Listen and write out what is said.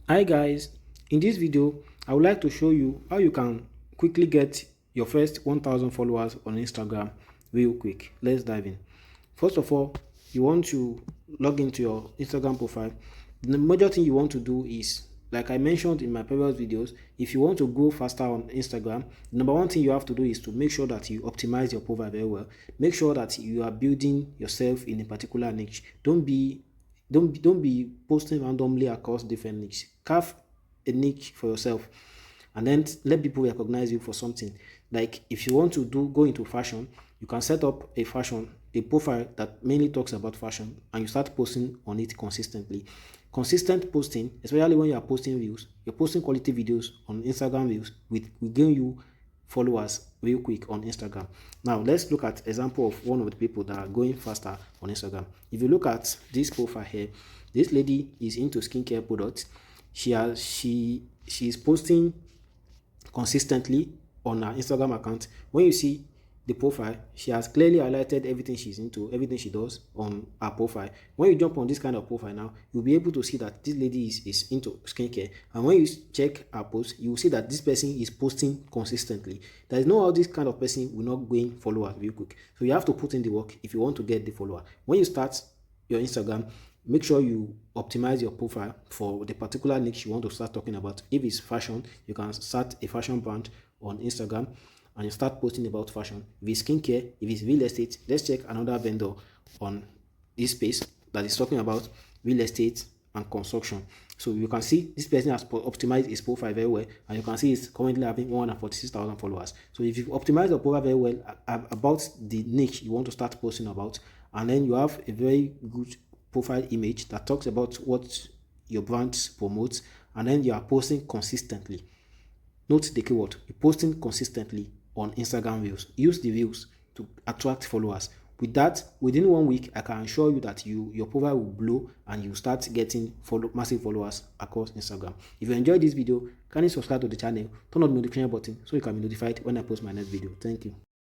Hi guys, in this video I would like to show you how you can quickly get your first 1000 followers on Instagram real quick. Let's dive in. First of all, you want to log into your Instagram profile. The major thing you want to do is, like I mentioned in my previous videos, if you want to grow faster on Instagram, the number one thing you have to do is to make sure that you optimize your profile very well. Make sure that you are building yourself in a particular niche. Don't be posting randomly across different niches. Carve a niche for yourself and then let people recognize you for something. Like if you want to go into fashion, you can set up a profile that mainly talks about fashion, and you start posting on it consistently. Consistent posting, especially when you are posting reels, you're posting quality videos on Instagram reels, will gain you followers real quick on Instagram. Now let's look at example of one of the people that are going faster on Instagram. If you look at this profile here, this lady is into skincare products. She's posting consistently on her Instagram account. When you see the profile, she has clearly highlighted everything she's into, everything she does on her profile. When you jump on this kind of profile now, you'll be able to see that this lady is into skincare. And when you check her post, you will see that this person is posting consistently. There is no how this kind of person will not gain followers real quick. So you have to put in the work if you want to get the follower. When you start your Instagram, make sure you optimize your profile for the particular niche you want to start talking about. If it's fashion, you can start a fashion brand on Instagram and you start posting about fashion. If it's skincare, if it's real estate, let's check another vendor on this space that is talking about real estate and construction. So you can see this person has optimized his profile very well, and you can see it's currently having 146,000 followers. So if you optimize your profile very well about the niche you want to start posting about, and then you have a very good profile image that talks about what your brand promotes, and then you are posting consistently. Note the keyword, you're posting consistently on Instagram Reels. Use the Reels to attract followers. With that, within 1 week, I can assure you that your profile will blow and you start getting massive followers across Instagram. If you enjoyed this video, kindly subscribe to the channel, turn on the notification button so you can be notified when I post my next video. Thank you.